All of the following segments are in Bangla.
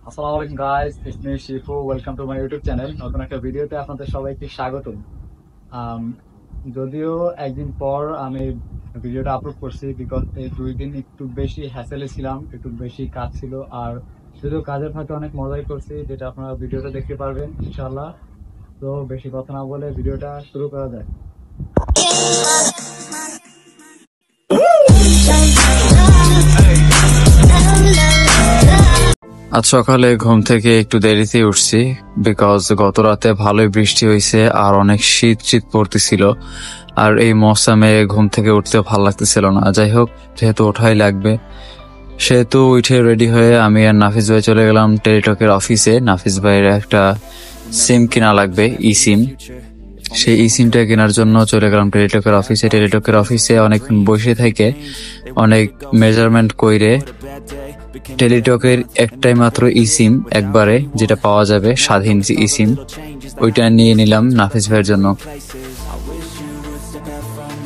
আসসালামু আলাইকুম guys, it's me Shifu. Welcome to my YouTube channel. নতুন একটা ভিডিওতে আপনাদের সবাইকে স্বাগতম। আম, যদিও একদিন পর আমি ভিডিওটা আপলোড করছি, বিকজ এই 2 দিন একটু বেশি হ্যাসেলে ছিলাম, একটু বেশি কাজ ছিল। আর যদিও কাজের ফাঁকে অনেক মজাই করছি, যেটা আপনারা ভিডিওটা দেখতে পারবেন ইনশাল্লাহ। তো বেশি কথা না বলে ভিডিওটা শুরু করা যায়। আজ সকালে ঘুম থেকে একটু দেরিতে উঠছি, বিকজ গত রাতে ভালোই বৃষ্টি হয়েছে আর অনেক শীত শীত পড়তেছিল। আর এই মৌসুমে ঘুম থেকে উঠতে ভালো লাগতেছিল না। যাই হোক, যেহেতু ওঠাই লাগবে সেহেতু উঠে রেডি হয়ে আমি আর নাফিস ভাই চলে গেলাম টেলিটকের অফিসে। নাফিস ভাইয়ের একটা সিম কিনা লাগবে, ই সিম। সেই ই সিমটা কেনার জন্য চলে গেলাম টেলিটকের অফিসে। টেলিটকের অফিসে অনেকক্ষণ বসে থেকে অনেক মেজারমেন্ট কইরে টেলিটকের একটাই মাত্র ই সিম একবারে যেটা পাওয়া যাবে, স্বাধীন ই সিম, ওইটা নিয়ে নিলাম নাফিস ভাইয়ের জন্য।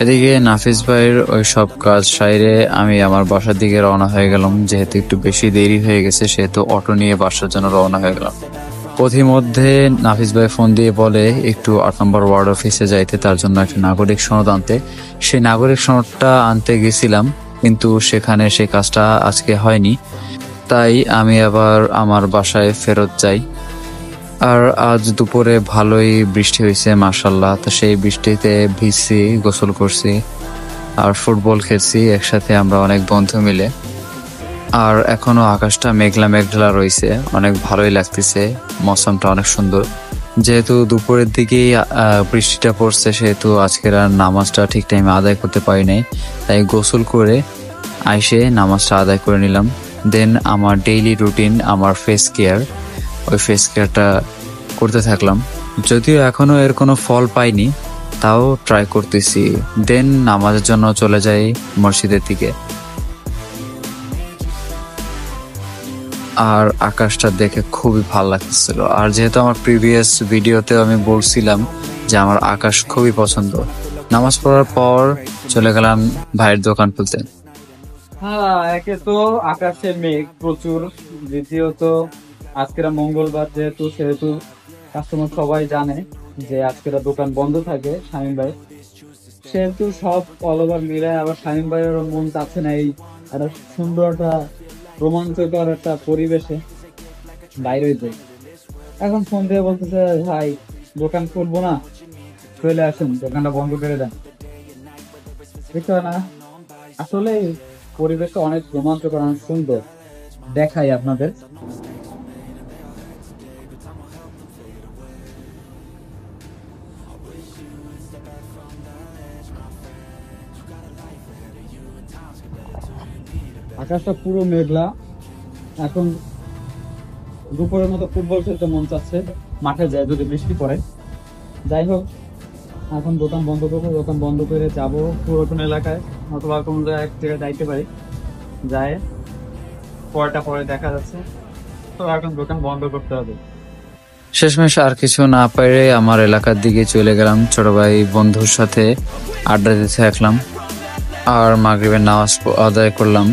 এদিকে নাফিস ভাইয়ের ওই সব কাজ সাইরে আমি আমার বাসার দিকে রওনা হয়ে গেলাম। যেহেতু একটু বেশি দেরি হয়ে গেছে সেহেতু অটো নিয়ে বাসার জন্য রওনা হয়ে গেলাম। পথিমধ্যে নাফিস ভাই ফোন দিয়ে বলে একটু 8 নম্বর ওয়ার্ড অফিসে যাইতে, তার জন্য একটা নাগরিক সনদ আনতে। সেই নাগরিক সনদটা আনতে গেছিলাম, কিন্তু সেখানে সেই কাজটা আজকে হয়নি। তাই আমি আবার আমার বাসায় ফেরত যাই। আর আজ দুপুরে ভালোই বৃষ্টি হয়েছে মাশাল্লাহ। তো সেই বৃষ্টিতে ভিজছি, গোসল করছি আর ফুটবল খেলছি একসাথে আমরা অনেক বন্ধু মিলে। আর এখনো আকাশটা মেঘলা মেঘলা রয়েছে, অনেক ভালোই লাগতেছে, মৌসুমটা অনেক সুন্দর। যেহেতু দুপুরের দিকেই বৃষ্টিটা পড়ছে সেহেতু আজকের আর নামাজটা ঠিক টাইমে আদায় করতে পারি নাই। তাই গোসল করে আইসে নামাজটা আদায় করে নিলাম। দেন আমার ডেইলি রুটিন, আমার ফেস কেয়ার, ওই ফেস কেয়ারটা করতে থাকলাম। যদিও এখনো এর কোনো ফল পাইনি, তাও ট্রাই করতেছি। দেন নামাজের জন্য চলে যাই মসজিদের দিকে। আর আকাশটা দেখে খুবই ভালো লাগতেছিল। আর যেহেতু আমার প্রিভিয়াস ভিডিওতে আমি বলছিলাম যে আমার আকাশ খুবই পছন্দ, নামাজ পড়ার পর চলে গেলাম ভাইয়ের দোকান খুলতে। হ্যাঁ, একে তো আকাশে মেঘ প্রচুর, দ্বিতীয়ত আজকের মঙ্গলবার সেহেতু কাস্টমার সবাই জানে যে আজকের দোকান বন্ধ থাকে শামীম ভাই। সেহেতু সব অল ওভার মিলে আবার শামীম ভাইয়ের মন চাচ্ছে না এই একটা সুন্দর একটা রোমাঞ্চকর একটা পরিবেশে বাইরে হইতে। এখন ফোন দিয়ে বলতেছে, ভাই দোকান খুলবো না, চলে আসুন দোকানটা বন্ধ করে দেন। বুঝতে না, আসলে পরিবেশটা অনেক রোমাঞ্চকর, অনেক সুন্দর। দেখাই আপনাদের। আকাশটা পুরো মেঘলা। এখন দুপুরের মতো ফুটবল খেলতে মন চাচ্ছে, মাঠে যায় যদি বৃষ্টি পড়ে। যাই হোক, এখন দোকান বন্ধ করবো, দোকান বন্ধ করে যাব পুরাতন এলাকায়, অথবা কোনো এক জায়গায় যাইতে পারি। যায় পরটা পরে দেখা যাচ্ছে। তো এখন দোকান বন্ধ করতে হবে। শেষমেশ আর কিছু না পেরে আমার এলাকার দিকে চলে গেলাম। ছোট ভাই বন্ধুর সাথে আড্ডা দিতে থাকলাম। আর মাগরিবের নামাজ আদায় করলাম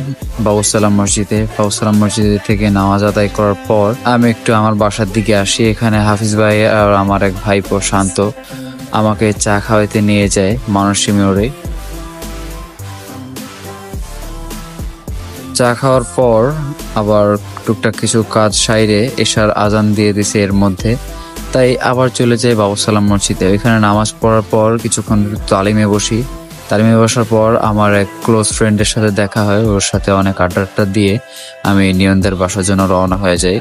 বাবুসালাম মসজিদে। বাবুসালাম মসজিদ থেকে নামাজ আদায় করার পর আমি একটু আমার বাসার দিকে আসি। এখানে হাফিজ ভাই আর আমার এক ভাইপো শান্ত আমাকে চা খাওয়াইতে নিয়ে যায় মানসী মোড়ে। চা খাওয়ার পর আবার টুকটাক কিছু কাজ সাইরে এশার আজান দিয়ে দিছে এর মধ্যে। তাই আবার চলে যাই বাবুসালাম মসজিদে। ওইখানে নামাজ পড়ার পর কিছুক্ষণ তালিমে বসি। তালিমে বসার পর আমার এক ক্লোজ ফ্রেন্ডের সাথে দেখা হয়, ওর সাথে অনেক আড্ডা দিয়ে আমি নিয়নদের বাসার জন্য রওনা হয়ে যাই।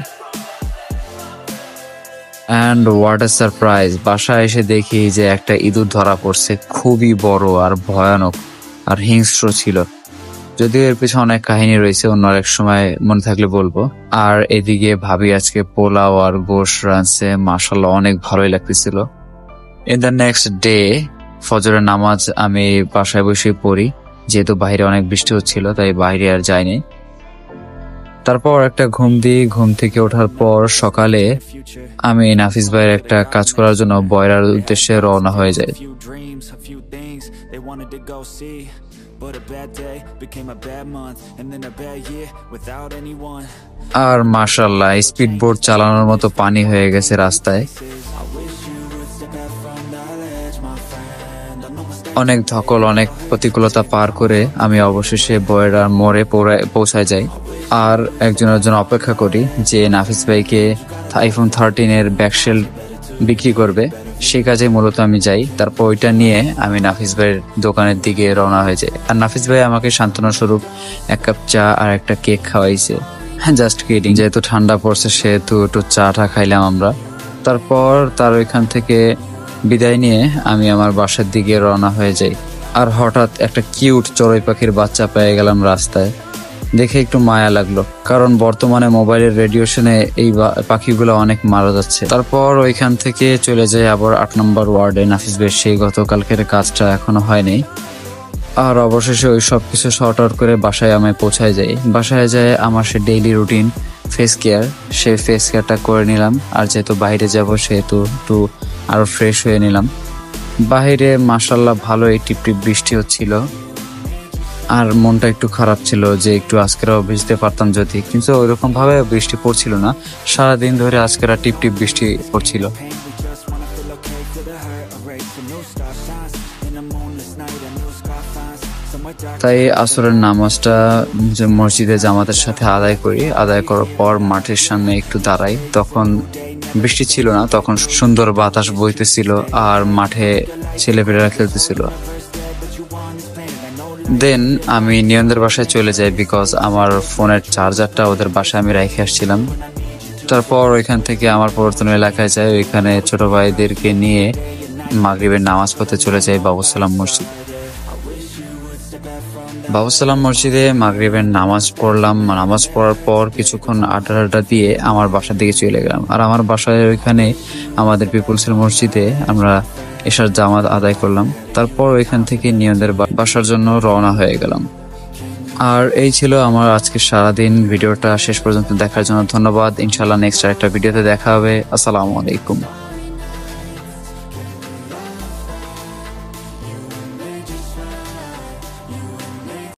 অ্যান্ড হোয়াট এ সারপ্রাইজ, বাসায় এসে দেখি যে একটা ইঁদুর ধরা পড়ছে, খুবই বড় আর ভয়ানক আর হিংস্র ছিল। যদিও এর পিছনে অনেক কাহিনী রয়েছে, অন্য এক সময় মনে থাকলে বলবো। আর এদিকে ভাবি আজকে পোলাও আর গোশ রাঁধছে, মাশাআল্লাহ অনেক ভালোই লাগতেছিল। ইন দ্য নেক্সট ডে ফজরের নামাজ আমি বাসায় বসে পড়ি, যেহেতু বাইরে অনেক বৃষ্টি হচ্ছিল তাই বাইরে আর যাইনি। তারপর একটা ঘুম দিই। ঘুম থেকে ওঠার পর সকালে আমি নাফিস ভাইয়ের একটা কাজ করার জন্য বয়রার উদ্দেশ্যে রওনা হয়ে যাই। But a bad day became a bad month, and then a bad year without anyone. আর মাশাআল্লাহ স্পিড বোট চালানোর মতো পানি হয়ে গেছে রাস্তায়। অনেক ধকল অনেক প্রতিকূলতা পার করে আমি অবশেষে বয়রার মোড়ে পৌঁছায় যাই। আর একজনের জন্য অপেক্ষা করি যে নাফিস ভাইকে আইফোন 13 এর ব্যাকশেল বিক্রি করবে, সেই কাজে মূলত আমি যাই। তারপর ওইটা নিয়ে আমি নাফিস ভাইয়ের দোকানের দিকে রওনা হয়ে যাই। আর নাফিস ভাই আমাকে সান্ত্বনা স্বরূপ 1 কাপ চা আর একটা কেক খাওয়াইছে। জাস্ট কিডিং, যেহেতু ঠান্ডা পড়ছে সেহেতু একটু চাটা খাইলাম আমরা। তারপর তার ওইখান থেকে বিদায় নিয়ে আমি আমার বাসার দিকে রওনা হয়ে যাই। আর হঠাৎ একটা কিউট চড়ুই পাখির বাচ্চা পেয়ে গেলাম রাস্তায়। দেখে একটু মায়া লাগলো, কারণ বর্তমানে মোবাইলের রেডিয়েশনে এই পাখিগুলো অনেক মারা যাচ্ছে। তারপর ওইখান থেকে চলে যাই আবার 8 নম্বর ওয়ার্ডে। নাফিস ভাই সেই গতকালকের কাজটা এখনো হয়নি। আর অবশেষে ওই সব কিছু শর্ট আউট করে বাসায় আমি পৌঁছায় যাই। বাসায় যায় আমার সে ডেইলি রুটিন ফেস কেয়ার, সেই ফেস কেয়ারটা করে নিলাম। আর যেহেতু বাইরে যাব সেহেতু একটু আরো ফ্রেশ হয়ে নিলাম। বাইরে মাশাআল্লাহ ভালোই টিপটিপ বৃষ্টি হচ্ছিল। আর মনটা একটু খারাপ ছিল যে একটু আজকেরাও ভিজতে পারতাম যদি, কিন্তু ওইরকম ভাবে বৃষ্টি পড়ছিল না। সারাদিন ধরে আজকেরা টিপটিপ বৃষ্টি পড়ছিল। তাই আসরের নামাজটা মসজিদে জামাতের সাথে আদায় করি। আদায় করার পর মাঠের সামনে একটু দাঁড়াই। তখন বৃষ্টি ছিল না, তখন সুন্দর বাতাস বইতেছিল আর মাঠে ছেলেপেলেরা খেলতেছিল। দেন আমি নিয়ন্দের বাসায় চলে যাই, বিকজ আমার ফোনের চার্জারটা ওদের বাসায় আমি রেখে আসছিলাম। তারপর ওইখান থেকে আমার পরিবর্তন এলাকায় যাই, ওইখানে ছোট ভাইদেরকে নিয়ে মাগরিবের নামাজ পড়তে চলে যাই বাবুসালাম মসজিদ। বাবুসালাম মসজিদে মাগরিবের নামাজ পড়লাম। নামাজ পড়ার পর কিছুক্ষণ আড্ডা দিয়ে আমার বাসার দিকে চলে গেলাম। আর আমার বাসায় ওইখানে আমাদের পিপুলসের মসজিদে আমরা এশার জামাত আদায় করলাম। তারপর ওইখান থেকে নিয়ন্দের বাসার জন্য রওনা হয়ে গেলাম। আর এই ছিল আমার আজকে সারাদিন। ভিডিওটা শেষ পর্যন্ত দেখার জন্য ধন্যবাদ। ইনশাআল্লাহ নেক্সট আরেকটা ভিডিওতে দেখা হবে। আসসালামু আলাইকুম।